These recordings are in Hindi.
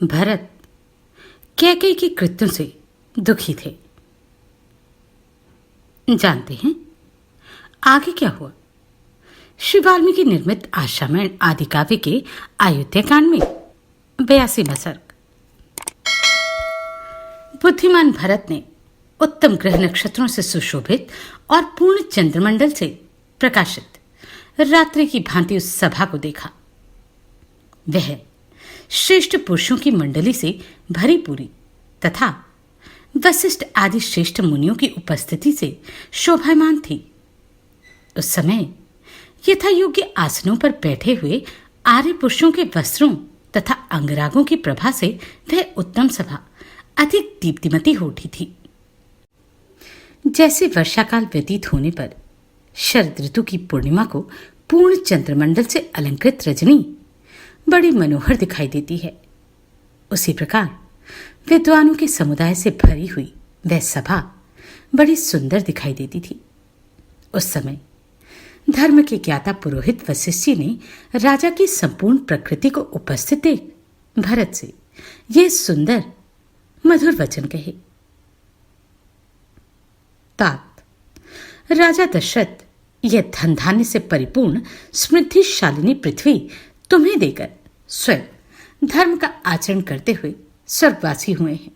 भरत कैकेयी के कृत्यों से दुखी थे। जानते हैं आगे क्या हुआ? श्री वाल्मीकि निर्मित आश्रामण आदि काव्य के अयोध्या कांड में 82वां सर्ग। बुद्धिमान भरत ने उत्तम ग्रह नक्षत्रों से सुशोभित और पूर्ण चंद्रमंडल से प्रकाशित रात्रि की भांति उस सभा को देखा। वह श्रेष्ठ पुरुषों की मंडली से भरी पूरी तथा वशिष्ठ आदि श्रेष्ठ मुनियों की उपस्थिति से शोभायमान थी। उस समय यथा योग्य आसनों पर बैठे हुए आर्य पुरुषों के वस्त्रों तथा अंगरागों की प्रभा से वह उत्तम सभा अधिक दीप्तिमती हो उठी थी। जैसे वर्षाकाल व्यतीत होने पर शरद ऋतु की पूर्णिमा को पूर्ण चंद्रमंडल से अलंकृत रजनी बड़ी मनोहर दिखाई देती है, उसी प्रकार विद्वानों के समुदाय से भरी हुई वह सभा बड़ी सुंदर दिखाई देती थी। उस समय धर्म के ज्ञाता पुरोहित वशिष्ठ जी ने राजा की संपूर्ण प्रकृति को उपस्थित देख भरत से यह सुंदर मधुर वचन कहे। तात, राजा दशरथ यह धन धान्य से परिपूर्ण समृद्धिशालिनी पृथ्वी तुम्हें देकर स्वयं धर्म का आचरण करते हुए स्वर्गवासी हुए हैं।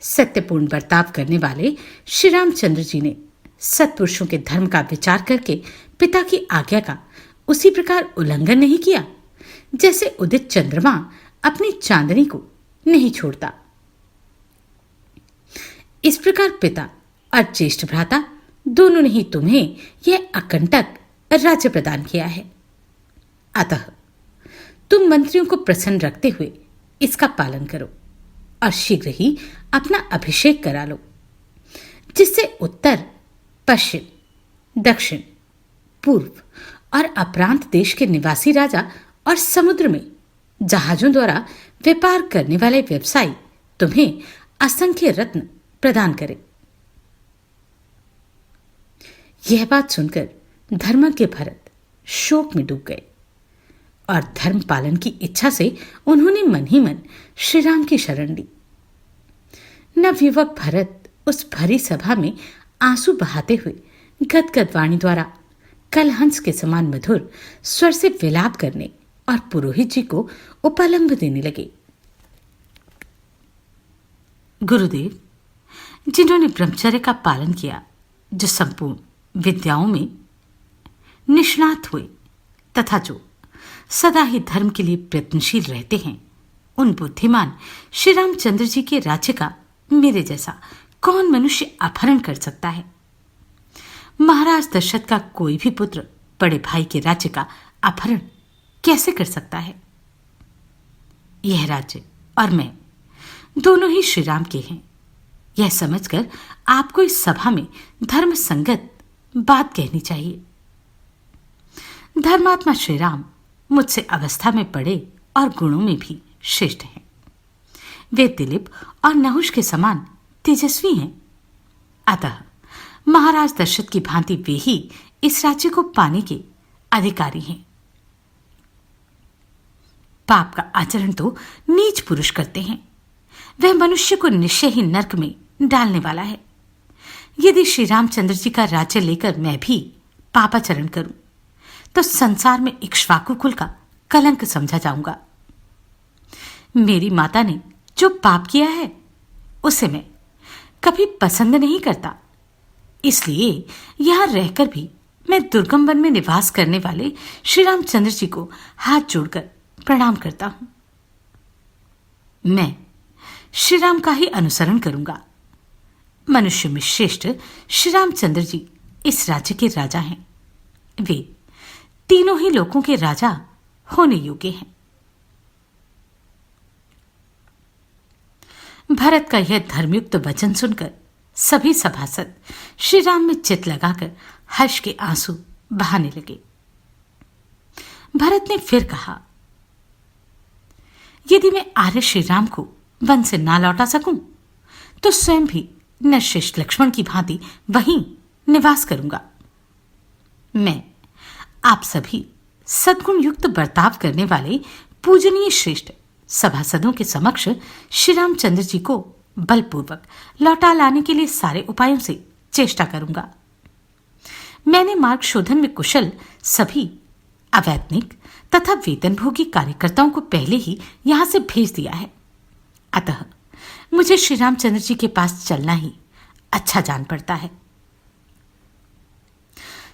सत्यपूर्ण बर्ताव करने वाले श्री रामचंद्र जी ने सत्पुरुषों के धर्म का विचार करके पिता की आज्ञा का उसी प्रकार उल्लंघन नहीं किया जैसे उदित चंद्रमा अपनी चांदनी को नहीं छोड़ता। इस प्रकार पिता और ज्येष्ठ भ्राता दोनों ने ही तुम्हें यह अकंटक राज्य प्रदान किया है। अतः तुम मंत्रियों को प्रसन्न रखते हुए इसका पालन करो और शीघ्र ही अपना अभिषेक करा लो, जिससे उत्तर, पश्चिम, दक्षिण, पूर्व और अपरांत देश के निवासी राजा और समुद्र में जहाजों द्वारा व्यापार करने वाले व्यवसायी तुम्हें असंख्य रत्न प्रदान करें। यह बात सुनकर धर्मज्ञ भरत शोक में डूब गए और धर्म पालन की इच्छा से उन्होंने मन ही मन श्री राम की शरण ली। नवयुवक भरत उस भरी सभा में आंसू बहाते हुए गदगद वाणी द्वारा कलहंस के समान मधुर स्वर से विलाप करने और पुरोहित जी को उपलंभ देने लगे। गुरुदेव, जिन्होंने ब्रह्मचर्य का पालन किया, जो संपूर्ण विद्याओं में निष्णात हुए तथा जो सदा ही धर्म के लिए प्रयत्नशील रहते हैं, उन बुद्धिमान श्री रामचंद्र जी के राज्य का मेरे जैसा कौन मनुष्य अपहरण कर सकता है? महाराज दशरथ का कोई भी पुत्र बड़े भाई के राज्य का अपहरण कैसे कर सकता है? यह राज्य और मैं दोनों ही श्री राम के हैं। यह समझकर आपको इस सभा में धर्म संगत बात कहनी चाहिए। धर्मात्मा श्री राम मुझसे अवस्था में बड़े और गुणों में भी श्रेष्ठ हैं। वे दिलीप और नहुष के समान तेजस्वी हैं। अतः महाराज दशरथ की भांति वे ही इस राज्य को पाने के अधिकारी हैं। पाप का आचरण तो नीच पुरुष करते हैं। वह मनुष्य को निश्चय ही नरक में डालने वाला है। यदि श्री रामचंद्र जी का राज्य लेकर मैं भी पापाचरण करूं तो संसार में इक्ष्वाकु कुल का कलंक समझा जाऊंगा। मेरी माता ने जो पाप किया है उसे मैं कभी पसंद नहीं करता। इसलिए यहां रहकर भी मैं दुर्गम वन में निवास करने वाले श्री रामचंद्र जी को हाथ जोड़कर प्रणाम करता हूं। मैं श्री राम का ही अनुसरण करूंगा। मनुष्य में श्रेष्ठ श्री रामचंद्र जी इस राज्य के राजा हैं। वे तीनों ही लोकों के राजा होने योग्य हैं। भरत का यह धर्मयुक्त वचन सुनकर सभी सभासद श्री राम में चित्त लगाकर हर्ष के आंसू बहाने लगे। भरत ने फिर कहा, यदि मैं आर्य श्री राम को वन से ना लौटा सकूं तो स्वयं भी नरश्रेष्ठ लक्ष्मण की भांति वहीं निवास करूंगा। मैं आप सभी सद्गुण युक्त बर्ताव करने वाले पूजनीय श्रेष्ठ सभासदों के समक्ष श्री रामचंद्र जी को बलपूर्वक लौटा लाने के लिए सारे उपायों से चेष्टा करूंगा। मैंने मार्ग शोधन में कुशल सभी अवैतनिक तथा वेतनभोगी कार्यकर्ताओं को पहले ही यहां से भेज दिया है। अतः मुझे श्री रामचंद्र जी के पास चलना ही अच्छा जान पड़ता है।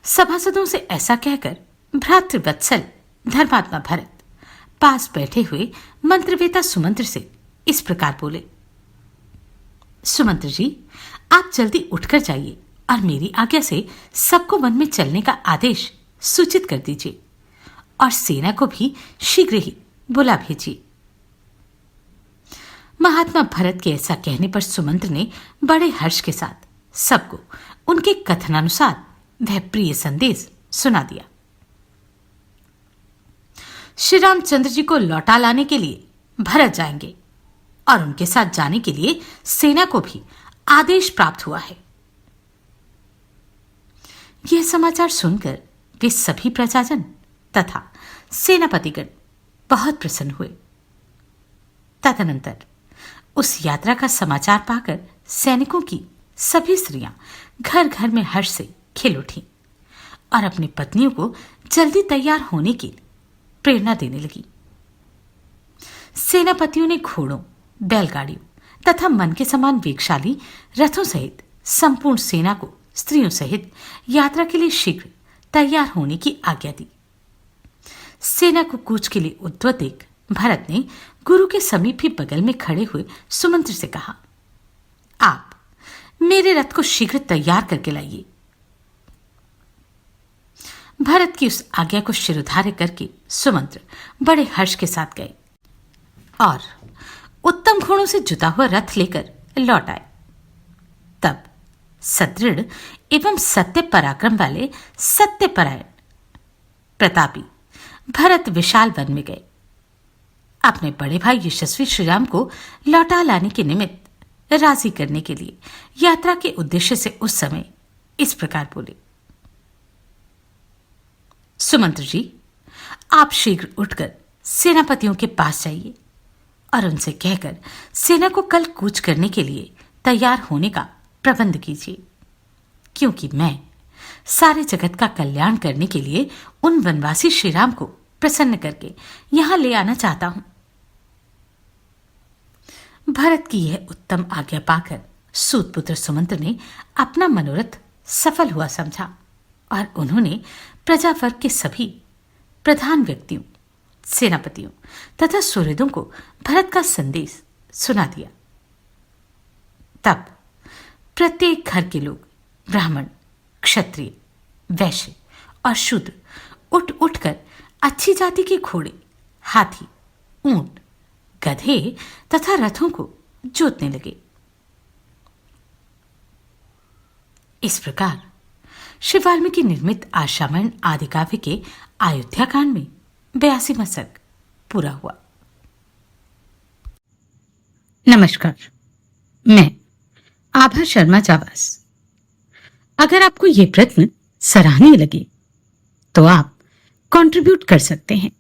सभासदों से ऐसा कहकर भ्रातृवत्सल धर्मात्मा भरत पास बैठे हुए मंत्रवेता सुमंत्र से इस प्रकार बोले। सुमंत्र जी, आप जल्दी उठकर जाइए और मेरी आज्ञा से सबको वन में चलने का आदेश सूचित कर दीजिए और सेना को भी शीघ्र ही बुला भेजिए। महात्मा भरत के ऐसा कहने पर सुमंत्र ने बड़े हर्ष के साथ सबको उनके कथनानुसार वह प्रिय संदेश सुना दिया। श्री रामचंद्र जी को लौटा लाने के लिए भरत जाएंगे और उनके साथ जाने के लिए सेना को भी आदेश प्राप्त हुआ है। यह समाचार सुनकर वे सभी प्रजाजन तथा सेनापतिगण बहुत प्रसन्न हुए। तदनंतर उस यात्रा का समाचार पाकर सैनिकों की सभी स्त्रियां घर घर में हर्ष से खिल उठी और अपनी पत्नियों को जल्दी तैयार होने की प्रेरणा देने लगी। सेनापतियों ने घोड़ों, बैलगाड़ियों तथा मन के समान वेगशाली रथों सहित संपूर्ण सेना को स्त्रियों सहित यात्रा के लिए शीघ्र तैयार होने की आज्ञा दी। सेना को कूच के लिए उद्यत देख भरत ने गुरु के समीप ही बगल में खड़े हुए सुमंत्र से कहा, आप मेरे रथ को शीघ्र तैयार करके लाइए। भरत की उस आज्ञा को शिरोधार्य करके सुमंत्र बड़े हर्ष के साथ गए और उत्तम घोड़ों से जुता हुआ रथ लेकर लौट आए। तब सदृढ़ एवं सत्य पराक्रम वाले सत्यपरायण प्रतापी भरत विशाल वन में गए। अपने बड़े भाई यशस्वी श्रीराम को लौटा लाने के निमित्त राजी करने के लिए यात्रा के उद्देश्य से उस समय इस प्रकार बोले। सुमंत्र जी, आप शीघ्र उठकर सेनापतियों के पास जाइए और उनसे कहकर सेना को कल कूच करने के लिए तैयार होने का प्रबंध कीजिए, क्योंकि मैं सारे जगत का कल्याण करने के लिए उन वनवासी श्रीराम को प्रसन्न करके यहां ले आना चाहता हूं। भरत की यह उत्तम आज्ञा पाकर सूतपुत्र सुमंत्र ने अपना मनोरथ सफल हुआ समझा और उन्होंने प्रजावर्ग के सभी प्रधान व्यक्तियों, सेनापतियों तथा सुहृदों को भरत का संदेश सुना दिया। तब प्रत्येक घर के लोग ब्राह्मण, क्षत्रिय, वैश्य और शूद्र उठ उठकर अच्छी जाति के घोड़े, हाथी, ऊंट, गधे तथा रथों को जोतने लगे। इस प्रकार श्री वाल्मीकि निर्मित आशामयण आदि काव्य के अयोध्या कांड में 82वां सर्ग पूरा हुआ। नमस्कार, मैं आभा शर्मा जावास। अगर आपको ये प्रश्न सराहनीय लगे तो आप कंट्रीब्यूट कर सकते हैं।